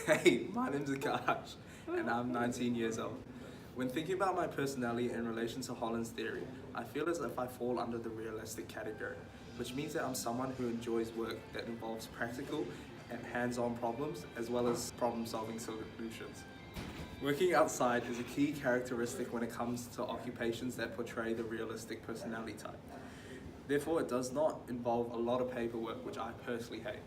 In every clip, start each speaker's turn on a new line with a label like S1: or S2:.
S1: Hey, my name's Akash, and I'm 19 years old. When thinking about my personality in relation to Holland's theory, I feel as if I fall under the realistic category, which means that I'm someone who enjoys work that involves practical and hands-on problems as well as problem-solving solutions. Working outside is a key characteristic when it comes to occupations that portray the realistic personality type. Therefore, it does not involve a lot of paperwork, which I personally hate.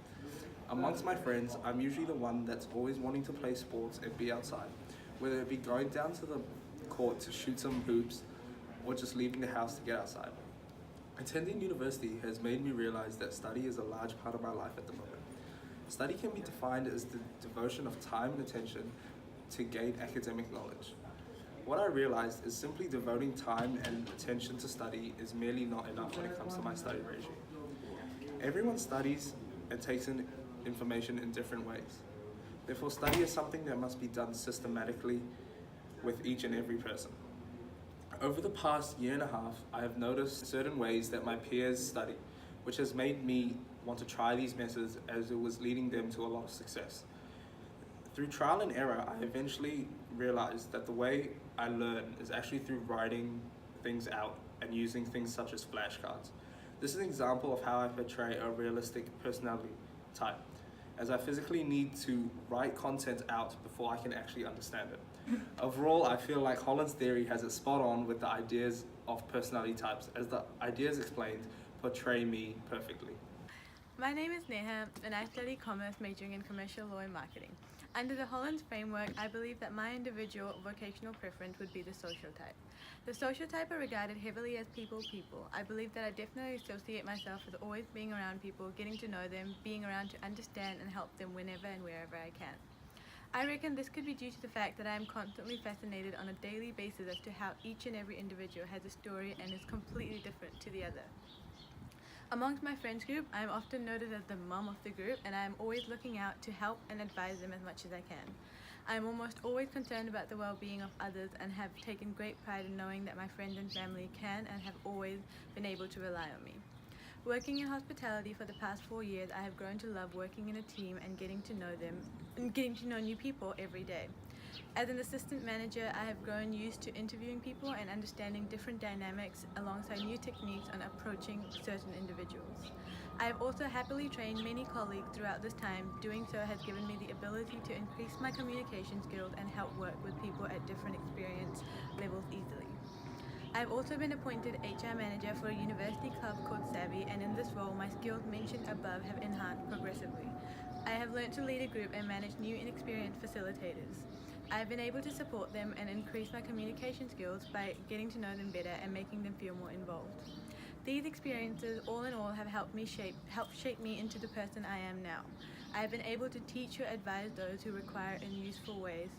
S1: Amongst my friends, I'm usually the one that's always wanting to play sports and be outside, whether it be going down to the court to shoot some hoops or just leaving the house to get outside. Attending university has made me realize that study is a large part of my life at the moment. Study can be defined as the devotion of time and attention to gain academic knowledge. What I realized is simply devoting time and attention to study is merely not enough when it comes to my study regime. Everyone studies and takes in information in different ways. Therefore, study is something that must be done systematically with each and every person. Over the past year and a half, I have noticed certain ways that my peers study, which has made me want to try these methods as it was leading them to a lot of success. Through trial and error, I eventually realized that the way I learn is actually through writing things out and using things such as flashcards. This is an example of how I portray a realistic personality type, as I physically need to write content out before I can actually understand it. Overall, I feel like Holland's theory has it spot on with the ideas of personality types, as the ideas explained portray me perfectly.
S2: My name is Neha and I study commerce majoring in commercial law and marketing. Under the Holland's framework, I believe that my individual vocational preference would be the social type. The social type are regarded heavily as people. I believe that I definitely associate myself with always being around people, getting to know them, being around to understand and help them whenever and wherever I can. I reckon this could be due to the fact that I am constantly fascinated on a daily basis as to how each and every individual has a story and is completely different to the other. Amongst my friends group, I am often noted as the mum of the group and I am always looking out to help and advise them as much as I can. I am almost always concerned about the well-being of others and have taken great pride in knowing that my friends and family can and have always been able to rely on me. Working in hospitality for the past 4 years, I have grown to love working in a team and getting to know new people every day. As an assistant manager, I have grown used to interviewing people and understanding different dynamics alongside new techniques on approaching certain individuals. I have also happily trained many colleagues throughout this time. Doing so has given me the ability to increase my communication skills and help work with people at different experience levels easily. I've also been appointed HR manager for a university club called Savvy, and in this role my skills mentioned above have enhanced progressively. I have learned to lead a group and manage new and experienced facilitators. I have been able to support them and increase my communication skills by getting to know them better and making them feel more involved. These experiences, all in all, have helped shape me into the person I am now. I have been able to teach or advise those who require in useful ways,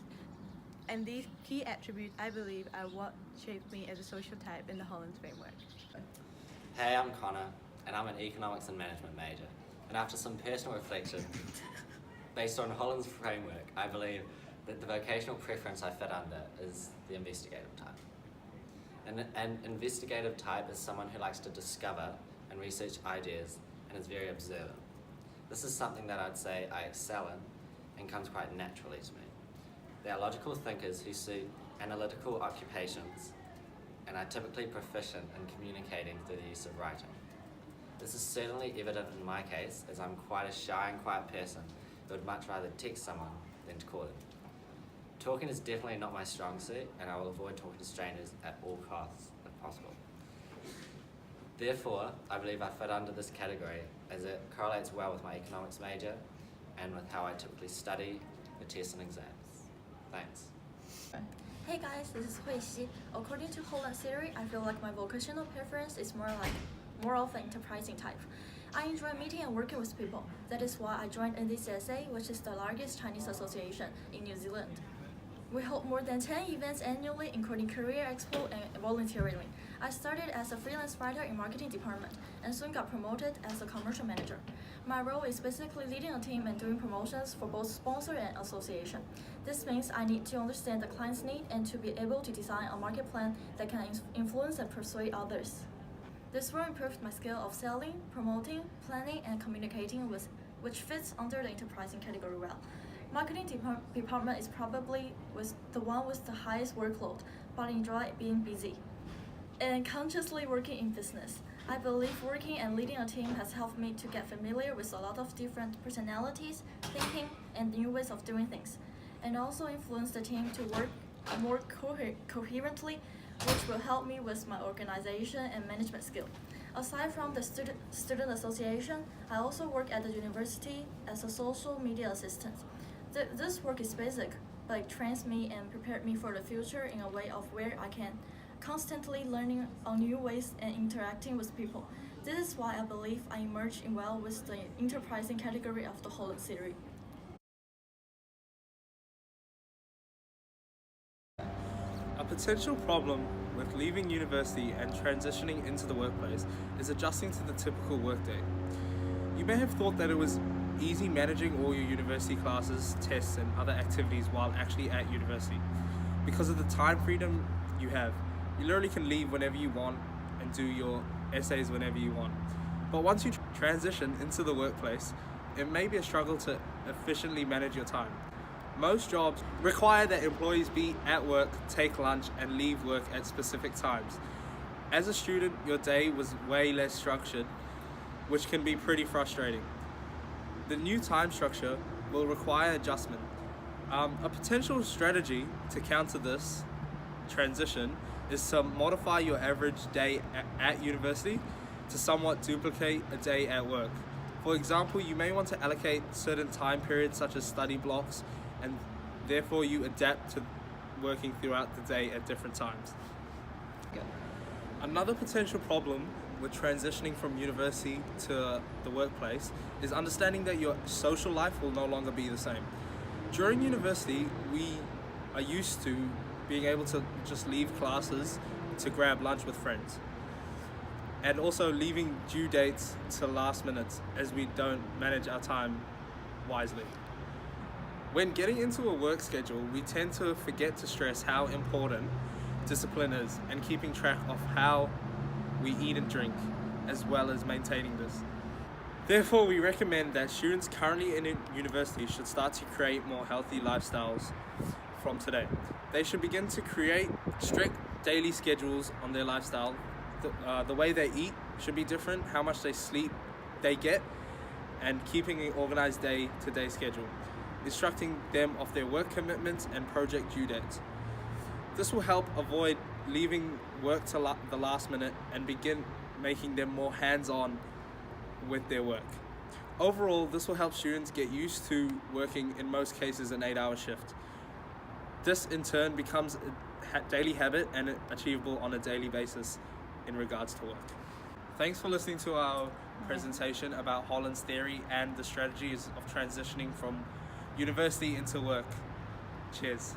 S2: and these key attributes, I believe, are what shaped me as a social type in the Holland's framework.
S3: Hey, I'm Connor, and I'm an economics and management major. And after some personal reflection, based on Holland's framework, I believe that the vocational preference I fit under is the investigative type. An investigative type is someone who likes to discover and research ideas and is very observant. This is something that I'd say I excel in and comes quite naturally to me. They are logical thinkers who suit analytical occupations and are typically proficient in communicating through the use of writing. This is certainly evident in my case, as I'm quite a shy and quiet person who would much rather text someone than to call them. Talking is definitely not my strong suit, and I will avoid talking to strangers at all costs if possible. Therefore, I believe I fit under this category as it correlates well with my economics major and with how I typically study for tests and exams. Thanks.
S4: Hey guys, this is Hui Xi. According to Holland theory, I feel like my vocational preference is more of an enterprising type. I enjoy meeting and working with people. That is why I joined NDCSA, which is the largest Chinese association in New Zealand. We hold more than 10 events annually, including Career Expo and volunteering. I started as a freelance writer in marketing department and soon got promoted as a commercial manager. My role is basically leading a team and doing promotions for both sponsor and association. This means I need to understand the client's need and to be able to design a market plan that can influence and persuade others. This role improved my skill of selling, promoting, planning, and communicating, which fits under the enterprising category well. Marketing department is probably the one with the highest workload, but I enjoy being busy and consciously working in business. I believe working and leading a team has helped me to get familiar with a lot of different personalities, thinking, and new ways of doing things, and also influence the team to work more coherently, which will help me with my organization and management skill. Aside from the student association, I also work at the university as a social media assistant. This work is basic, but it trains me and prepared me for the future in a way of where I can constantly learning on new ways and interacting with people. This is why I believe I emerge in well with the enterprising category of the Holland series.
S1: A potential problem with leaving university and transitioning into the workplace is adjusting to the typical workday. You may have thought that it was easy managing all your university classes, tests, and other activities while actually at university. Because of the time freedom you have, you literally can leave whenever you want and do your essays whenever you want. But once you transition into the workplace, it may be a struggle to efficiently manage your time. Most jobs require that employees be at work, take lunch, and leave work at specific times. As a student, your day was way less structured, which can be pretty frustrating. The new time structure will require adjustment. A potential strategy to counter this transition is to modify your average day at university to somewhat duplicate a day at work. For example, you may want to allocate certain time periods such as study blocks, and therefore you adapt to working throughout the day at different times. Another potential problem with transitioning from university to the workplace is understanding that your social life will no longer be the same. During university, we are used to being able to just leave classes to grab lunch with friends, and also leaving due dates to last minute as we don't manage our time wisely. When getting into a work schedule, we tend to forget to stress how important discipline is and keeping track of how we eat and drink, as well as maintaining this. Therefore, we recommend that students currently in university should start to create more healthy lifestyles from today. They should begin to create strict daily schedules on their lifestyle. The way they eat should be different, how much they sleep they get, and keeping an organized day-to-day schedule, instructing them of their work commitments and project due dates. This will help avoid leaving work to the last minute and begin making them more hands-on with their work. Overall, this will help students get used to working, in most cases, an 8-hour shift. This in turn becomes a daily habit and achievable on a daily basis in regards to work. Thanks for listening to our presentation about Holland's theory and the strategies of transitioning from university into work. Cheers.